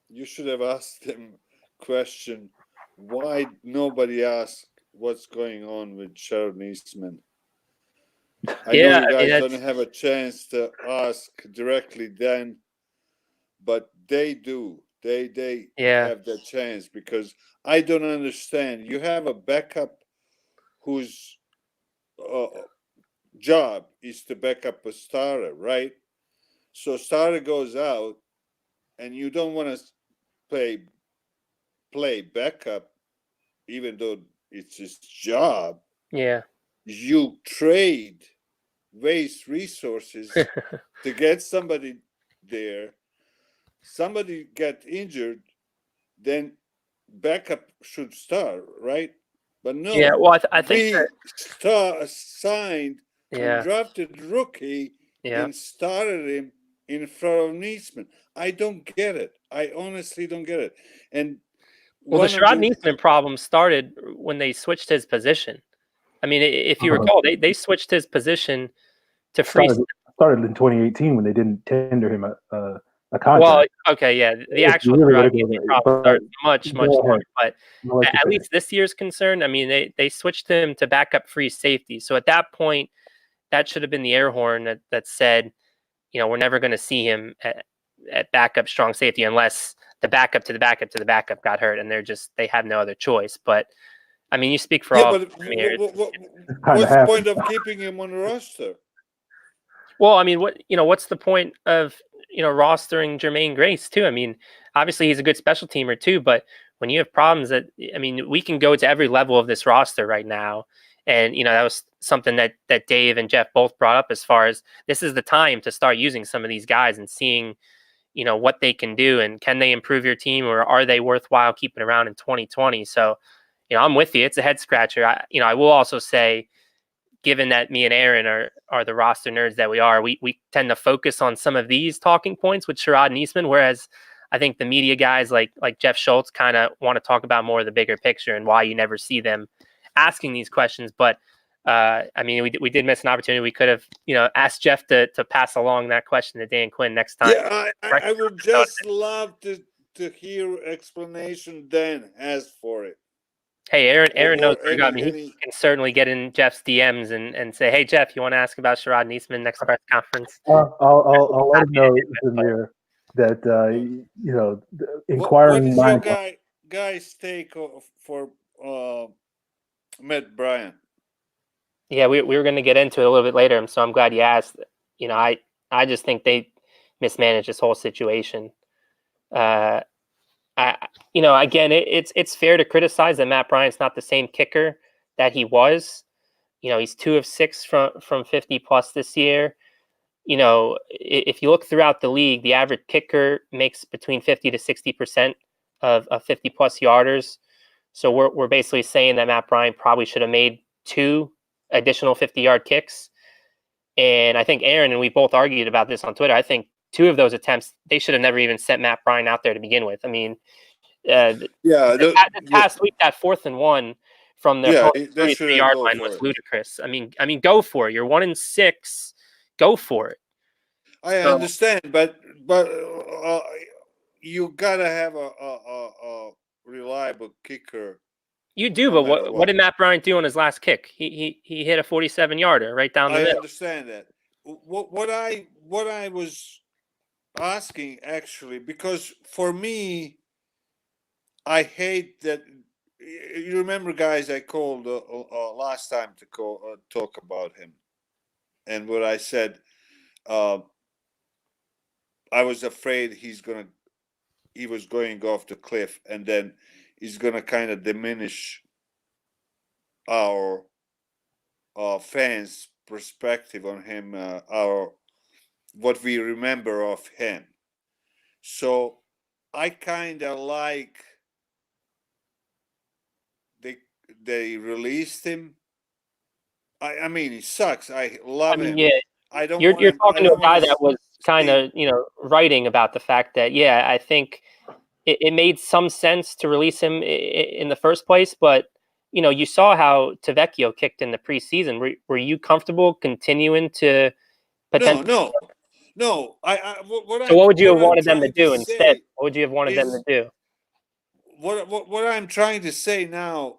you should have asked them question, why nobody asked what's going on with Sharon Eastman? I know you guys don't have a chance to ask directly then, but they do. They Yeah. have that chance, because I don't understand. You have a backup whose job is to back up a starter, right? So starter goes out, and you don't want to play backup, even though it's his job. Yeah. You waste resources to get somebody there. Somebody get injured, then backup should start, right? But no, Yeah. Well, I think we signed yeah. undrafted rookie Yeah. and started him in front of Neesman. I don't get it. I honestly don't get it. And Well, the one of Sherrod Neesman problem started when they switched his position. I mean, if you recall, they switched his position to free. Started in 2018 when they didn't tender him a contract. Well, okay, yeah, the actual really Sherrod Neesman problem started much later, but at least this year's concerned. I mean, they switched him to backup free safety. So at that point, that should have been the air horn that said, you know, we're never going to see him at backup strong safety unless the backup to the backup to the backup got hurt, and they have no other choice. But I mean, you speak for all. But what's the point of keeping him on the roster? Well, I mean, what's the point of rostering Jermaine Grace too? I mean, obviously he's a good special teamer too, but when you have problems we can go to every level of this roster right now, and that was something that Dave and Jeff both brought up as far as this is the time to start using some of these guys and seeing what they can do, and can they improve your team, or are they worthwhile keeping around in 2020? So, I'm with you. It's a head scratcher. I will also say, given that me and Aaron are the roster nerds that we are, we tend to focus on some of these talking points with Sherrod Neesman, whereas I think the media guys like Jeff Schultz kind of want to talk about more of the bigger picture and why you never see them asking these questions. But I mean, we did miss an opportunity. We could have asked Jeff to pass along that question to Dan Quinn next time. Yeah, I would just love to hear explanation Dan has for it. Hey, Aaron knows what got me. He can certainly get in Jeff's DMs and say, "Hey, Jeff, you want to ask about Sherrod Neesman next press conference?" I'll let him know, Zamir, that inquiring What is mind. your guys' take for Matt Bryant? Yeah, we were going to get into it a little bit later, so I'm glad you asked. I just think they mismanaged this whole situation. Again, it's fair to criticize that Matt Bryant's not the same kicker that he was. He's 2 of 6 from 50 plus this year. If you look throughout the league, the average kicker makes between 50 to 60% of 50 plus yarders. So we're basically saying that Matt Bryant probably should have made 2 additional 50-yard kicks. And I think Aaron and we both argued about this on Twitter. I think 2 of those attempts, they should have never even sent Matt Bryant out there to begin with. I mean, this past week, that 4th and 1 from their 33-yard line was ludicrous. I mean, go for it. You're 1 and 6. Go for it. I understand, but you gotta have a reliable kicker. You do, but what did Matt Bryant do on his last kick? He hit a 47-yarder right down the middle. I understand that. What I was asking, actually, because for me, I hate that. You remember, guys, I called last time to talk about him, and what I said, I was afraid he was going off the cliff, and then he's gonna kind of diminish our fans' perspective on him, what we remember of him. So I kind of like they released him. I mean, he sucks. I love him. Yeah, I don't. You're talking to a guy that was kind of writing about the fact that I think it made some sense to release him in the first place, but you saw how Tavecchio kicked in the preseason. Were you comfortable continuing to potentially? No. What would you have wanted them to do instead? What would you have wanted them to do? What I'm trying to say now,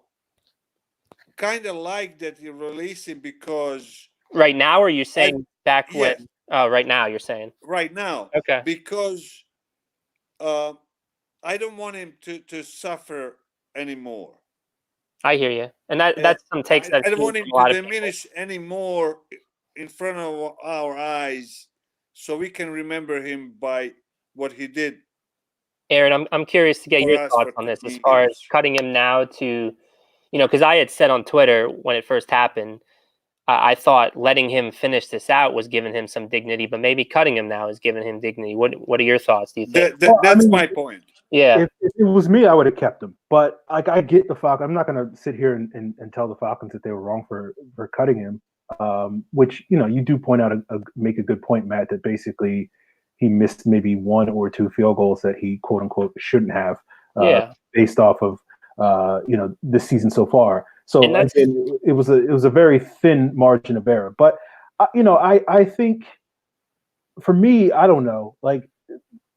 kind of like that you release him because right now, or you saying back when? Oh, right now you're saying. Right now, okay. Because I don't want him to suffer anymore. I hear you, and that's some takes I I've don't seen want him from a lot to of people. diminish anymore in front of our eyes, so we can remember him by what he did. Aaron, I'm curious to get For your us thoughts for on this as 10 far as years. cutting him now to, because I had said on Twitter when it first happened, I thought letting him finish this out was giving him some dignity, but maybe cutting him now is giving him dignity. What are your thoughts? Do you think? That's my point. Yeah, If it was me, I would have kept him. But like, I get the Falcons. I'm not going to sit here and tell the Falcons that they were wrong for cutting him. Which you do point out make a good point, Matt. That basically he missed maybe 1 or 2 field goals that he quote unquote shouldn't have. Yeah. Based off of this season so far. So And that's- again, it was a very thin margin of error. But I think for me, I don't know. Like,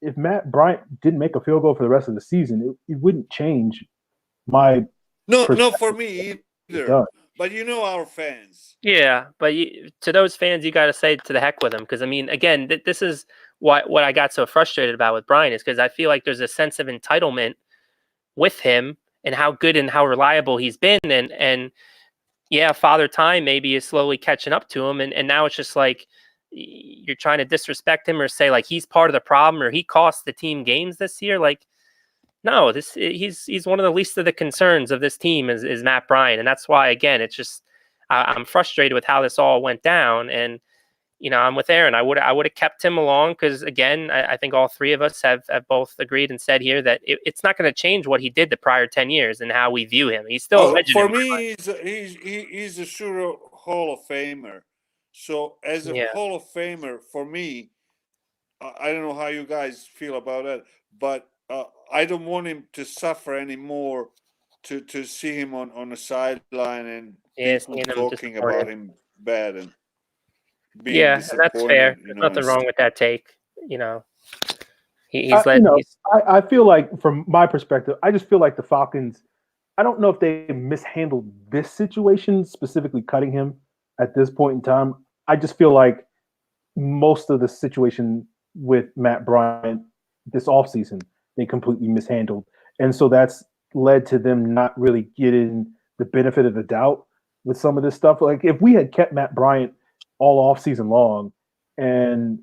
if Matt Bryant didn't make a field goal for the rest of the season, it wouldn't change my No, perspective. for me It either. does. But our fans. Yeah, but to those fans, you got to say to the heck with them, because I mean, again, this is what I got so frustrated about with Brian is because I feel like there's a sense of entitlement with him and how good and how reliable he's been, and yeah, Father Time maybe is slowly catching up to him, and now it's just like you're trying to disrespect him or say like he's part of the problem or he cost the team games this year. Like, no, he's one of the least of the concerns of this team is Matt Bryant, and that's why again it's just I'm frustrated with how this all went down, and I'm with Aaron. I would have kept him along because again I think all three of us have both agreed and said here that it's not going to change what he did the prior 10 years and how we view him. He's still a legend. For me, he's a sure Hall of Famer. So as a Hall of Famer, for me, I don't know how you guys feel about that, but I don't want him to suffer anymore. To see him on the sideline and people talking about him bad and being disappointed. That's fair. There's nothing wrong with that take. He's I feel like, from my perspective, I just feel like the Falcons, I don't know if they mishandled this situation, specifically cutting him at this point in time. I just feel like most of the situation with Matt Bryant this offseason, they completely mishandled. And so that's led to them not really getting the benefit of the doubt with some of this stuff. Like, if we had kept Matt Bryant all offseason long and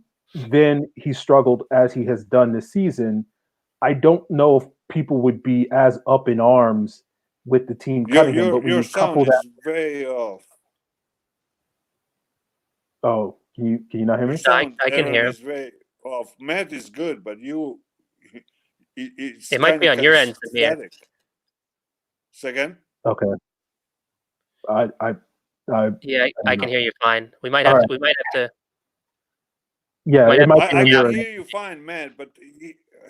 then he struggled as he has done this season, I don't know if people would be as up in arms with the team cutting him. But when your you couple sound that, is very off. Oh, can you not hear me? I can hear him. Is very off. Matt is good, but it might be on your end. Second. Okay. I can hear you fine. We might have to. Yeah, it might be I on your can end. hear you fine, Matt, but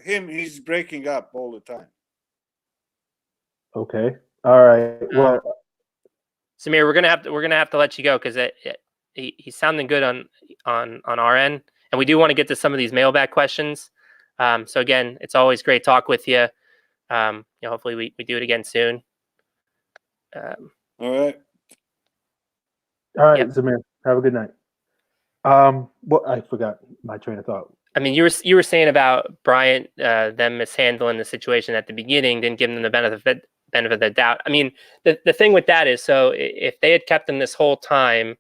he's breaking up all the time. Okay. All right. Well, Samir, we're gonna have to let you go because he's sounding good on our end, and we do want to get to some of these mailbag questions. So again, it's always great talk with you. Hopefully we do it again soon. All right. All right, Zamir. Have a good night. Well, I forgot my train of thought. I mean, you were saying about Bryant, them mishandling the situation at the beginning, didn't give them the benefit of the doubt. I mean, the thing with that is, so if they had kept him this whole time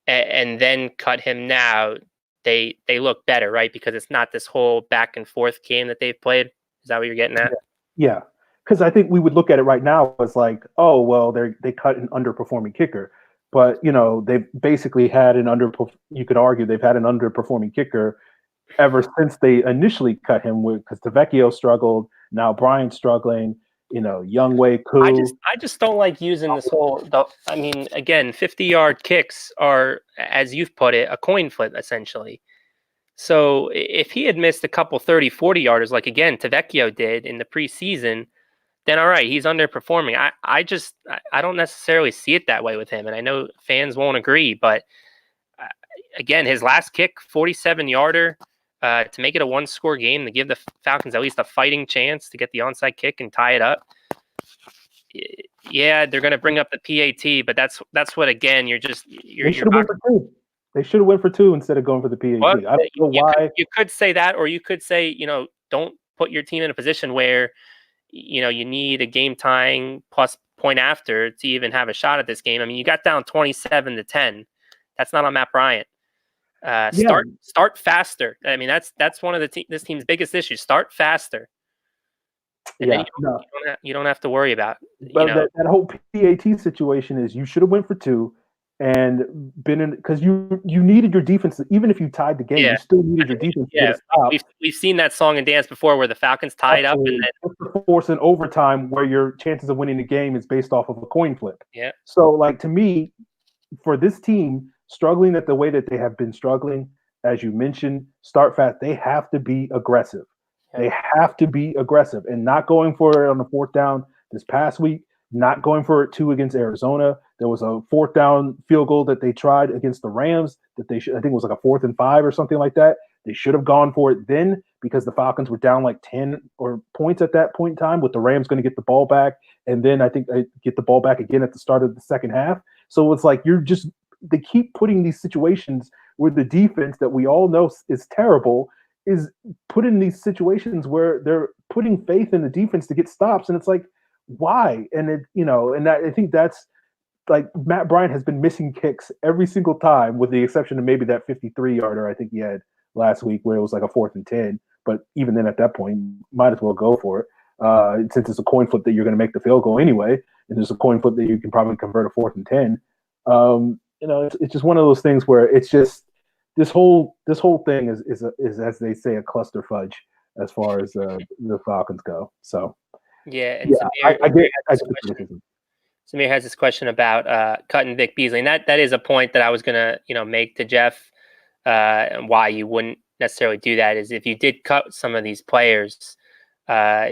and then cut him now, they look better, right? Because it's not this whole back and forth game that they've played. Is that what you're getting at? Yeah. Because I think we would look at it right now as like, oh, well, they cut an underperforming kicker. But, they've basically had you could argue they've had an underperforming kicker ever since they initially cut him, because Tavecchio struggled. Now Brian's struggling, Youngway, Koo. I just don't like using this whole, I mean, again, 50-yard kicks are, as you've put it, a coin flip, essentially. So if he had missed a couple 30, 40-yarders, like, again, Tavecchio did in the preseason, then all right, he's underperforming. I don't necessarily see it that way with him, and I know fans won't agree, but again, his last kick, 47-yarder, to make it a one-score game, to give the Falcons at least a fighting chance to get the onside kick and tie it up. Yeah, they're going to bring up the PAT, but that's what, again, they should have went for 2. They should have went for 2 instead of going for the PAT. Well, I don't know why. You could say that, or you could say, don't put your team in a position where, you need a game tying plus point after to even have a shot at this game. I mean, you got down 27-10. That's not on Matt Bryant. Start faster. I mean, that's one of this team's biggest issues. Start faster. And then you don't have to worry about. But that whole PAT situation is you should have went for 2 and been in, because you needed your defense. Even if you tied the game, you still needed your defense to get a stop. We've seen that song and dance before where the Falcons tied up and then force an overtime where your chances of winning the game is based off of a coin flip. Yeah. So, like, to me, for this team struggling at the way that they have been struggling, as you mentioned, start fast. They have to be aggressive. They have to be aggressive and not going for it on the 4th down this past week, not going for it 2 against Arizona. There was a 4th down field goal that they tried against the Rams that I think it was like a 4th and 5 or something like that. They should have gone for it then because the Falcons were down like 10 or points at that point in time, with the Rams going to get the ball back. And then I think they get the ball back again at the start of the second half. So it's like they keep putting these situations where the defense that we all know is terrible is put in these situations where they're putting faith in the defense to get stops. And it's like, why? And I think that's like Matt Bryant has been missing kicks every single time, with the exception of maybe that 53-yarder I think he had last week where it was like a 4th and 10. But even then at that point, might as well go for it. Since it's a coin flip that you're going to make the field goal anyway, and there's a coin flip that you can probably convert a 4th and 10. It's just one of those things where it's just, this whole thing is as they say, a cluster fudge as far as the Falcons go. So and Samir has this question about cutting Vic Beasley, and that is a point that I was gonna make to Jeff, and why you wouldn't necessarily do that is if you did cut some of these players,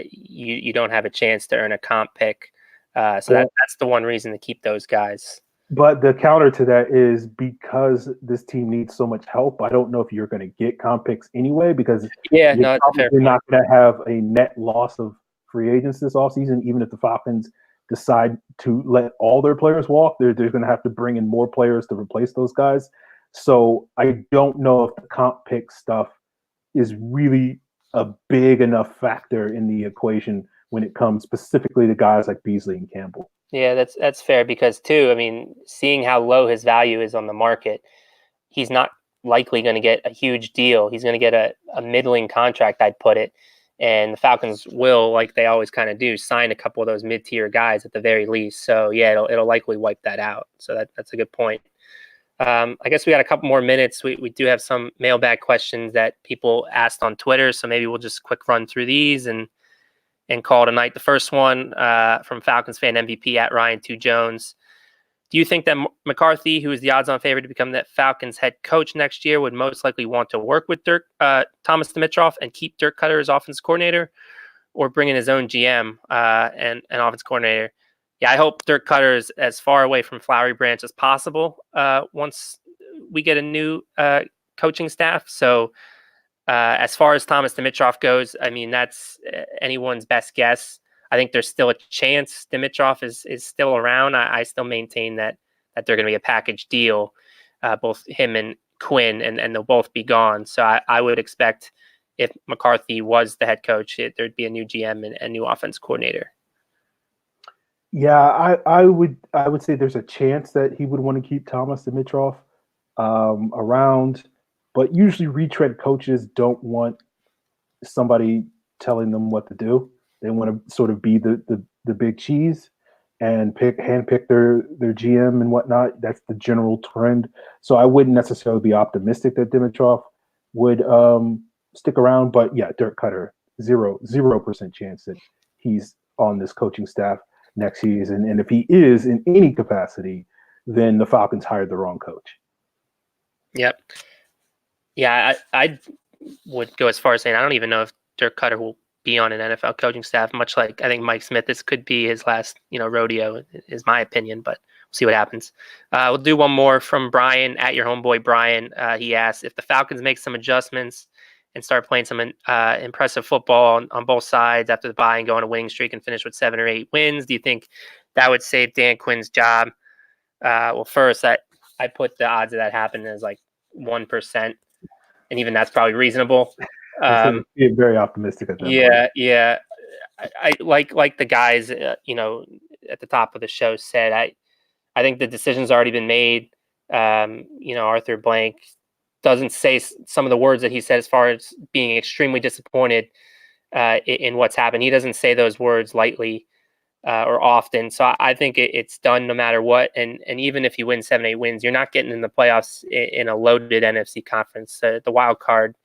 you don't have a chance to earn a comp pick. That's the one reason to keep those guys. But the counter to that is because this team needs so much help, I don't know if you're going to get comp picks anyway, because you're not going to have a net loss of free agents this offseason. Even if the Falcons decide to let all their players walk, they're going to have to bring in more players to replace those guys. So I don't know if the comp pick stuff is really a big enough factor in the equation when it comes specifically to guys like Beasley and Campbell. Yeah, that's fair because, too, I mean, seeing how low his value is on the market, he's not likely going to get a huge deal. He's going to get a middling contract, I'd put it. And the Falcons will, like they always kind of do, sign a couple of those mid-tier guys at the very least. So, yeah, it'll likely wipe that out. So that's a good point. I guess we got a couple more minutes. We do have some mailbag questions that people asked on Twitter. So maybe we'll just quick run through these and call it a night. The first one from Falcons fan MVP at Ryan2 Jones. Do you think that McCarthy, who is the odds-on favorite to become the Falcons head coach next year, would most likely want to work with Thomas Dimitroff and keep Dirk Cutter as offense coordinator, or bring in his own GM and offense coordinator? Yeah, I hope Dirk Cutter is as far away from Flowery Branch as possible once we get a new coaching staff. So as far as Thomas Dimitroff goes, I mean, that's anyone's best guess. I think there's still a chance Dimitroff is still around. I still maintain that they're going to be a package deal, both him and Quinn, and they'll both be gone. So I would expect if McCarthy was the head coach, there'd be a new GM and a new offense coordinator. Yeah, I would say there's a chance that he would want to keep Thomas Dimitroff around, but usually retread coaches don't want somebody telling them what to do. They want to sort of be the big cheese and handpick their GM and whatnot. That's the general trend. So I wouldn't necessarily be optimistic that Dimitroff would stick around. But yeah, Dirk Cutter, 0% chance that he's on this coaching staff next season. And if he is in any capacity, then the Falcons hired the wrong coach. Yep. Yeah, I would go as far as saying I don't even know if Dirk Cutter will be on an NFL coaching staff, much like I think Mike Smith. This could be his last, rodeo, is my opinion, but we'll see what happens. We'll do one more from Brian at your homeboy Brian. He asks if the Falcons make some adjustments and start playing some impressive football on both sides after the bye and go on a winning streak and finish with 7 or 8 wins, do you think that would save Dan Quinn's job? Well, first, I put the odds of that happening as like 1%. And even that's probably reasonable. Being very optimistic at that point. Yeah. I like the guys, at the top of the show said. I think the decision's already been made. Arthur Blank doesn't say some of the words that he said as far as being extremely disappointed in what's happened. He doesn't say those words lightly or often. So I think it's done no matter what. And even if you win 7-8 wins, you're not getting in the playoffs in a loaded NFC conference. The wild card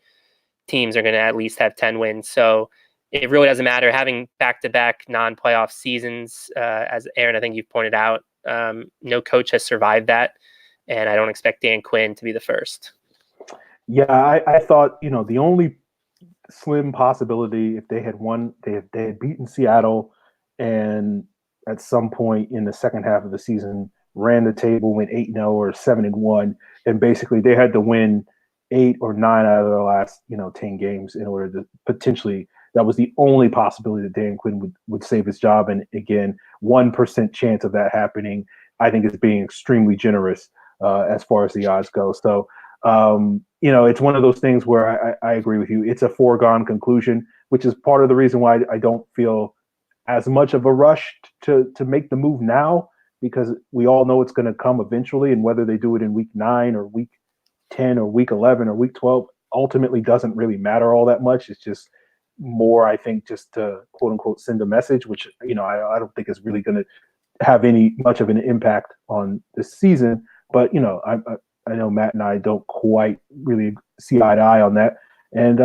teams are going to at least have 10 wins. So it really doesn't matter. Having back-to-back non-playoff seasons, as Aaron, I think you've pointed out, no coach has survived that. And I don't expect Dan Quinn to be the first. Yeah, I thought, the only slim possibility if they had won, they had beaten Seattle and at some point in the second half of the season ran the table, went 8-0 or 7-1, and basically they had to win 8 or 9 out of their last 10 games in order to potentially. That was the only possibility that Dan Quinn would save his job. And again, 1% chance of that happening, I think, is being extremely generous as far as the odds go. So, it's one of those things where I agree with you. It's a foregone conclusion, which is part of the reason why I don't feel as much of a rush to make the move now, because we all know it's going to come eventually. And whether they do it in week 9 or week 10 or week 11 or week 12 ultimately doesn't really matter all that much. It's just more, I think, just to quote unquote send a message, which I don't think is really going to have any much of an impact on this season. But I know Matt and I don't quite really see eye to eye on that, and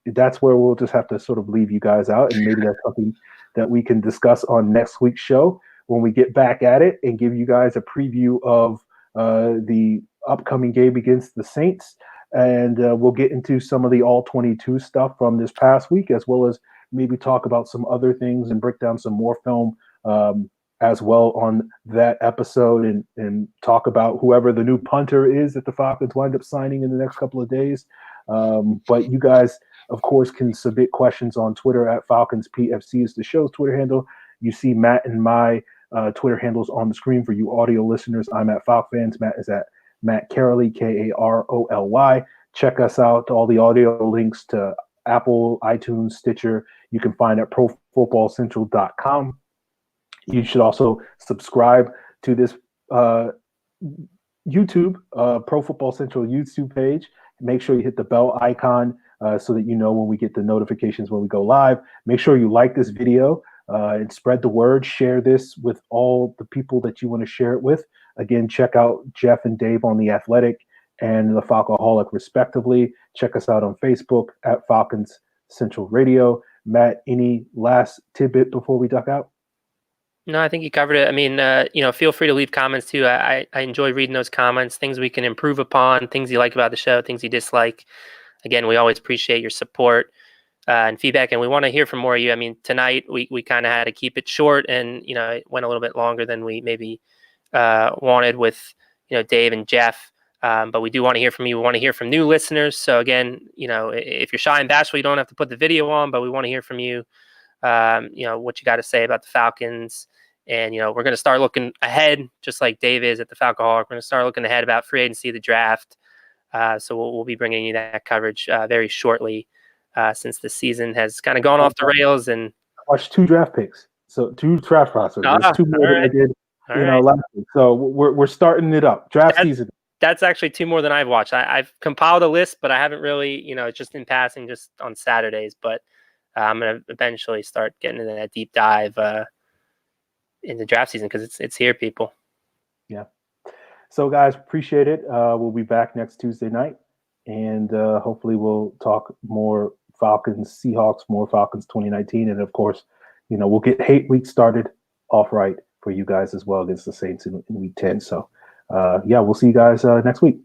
that's where we'll just have to sort of leave you guys out, and maybe that's something that we can discuss on next week's show when we get back at it and give you guys a preview of the upcoming game against the Saints. And we'll get into some of the all-22 stuff from this past week, as well as maybe talk about some other things and break down some more film as well on that episode, and talk about whoever the new punter is that the Falcons wind up signing in the next couple of days. But you guys, of course, can submit questions on Twitter at FalconsPFC is the show's Twitter handle. You see Matt and my Twitter handles on the screen for you audio listeners. I'm at FalcFans. Matt is at Matt Caroly, Karoly. Check us out. All the audio links to Apple, iTunes, Stitcher, you can find at ProFootballCentral.com. You should also subscribe to this YouTube, Pro Football Central YouTube page. Make sure you hit the bell icon so that you know when we get the notifications when we go live. Make sure you like this video and spread the word. Share this with all the people that you want to share it with. Again, check out Jeff and Dave on The Athletic and The Falcoholic, respectively. Check us out on Facebook at Falcons Central Radio. Matt, any last tidbit before we duck out? No, I think you covered it. I mean, feel free to leave comments too. I enjoy reading those comments, things we can improve upon, things you like about the show, things you dislike. Again, we always appreciate your support and feedback, and we want to hear from more of you. I mean, tonight we kind of had to keep it short, and it went a little bit longer than we maybe wanted with Dave and Jeff. But we do want to hear from you. We want to hear from new listeners. So again, if you're shy and bashful, you don't have to put the video on, but we want to hear from you. What you got to say about the Falcons. And, we're going to start looking ahead, just like Dave is at the Falcoholic. We're going to start looking ahead about free agency, the draft. So we'll be bringing you that coverage very shortly, since the season has kind of gone off the rails. And watched 2 draft picks, so 2 draft prospects. There's 2 more than I did, last week. So we're starting it up. Draft season. That's actually 2 more than I've watched. I've compiled a list, but I haven't really, just in passing, just on Saturdays. But I'm going to eventually start getting into that deep dive in the draft season, because it's here, people. Yeah. So, guys, appreciate it. We'll be back next Tuesday night, and hopefully we'll talk more Falcons, Seahawks, more Falcons 2019. And, of course, we'll get Hate Week started off right for you guys as well against the Saints in Week 10. So, we'll see you guys next week.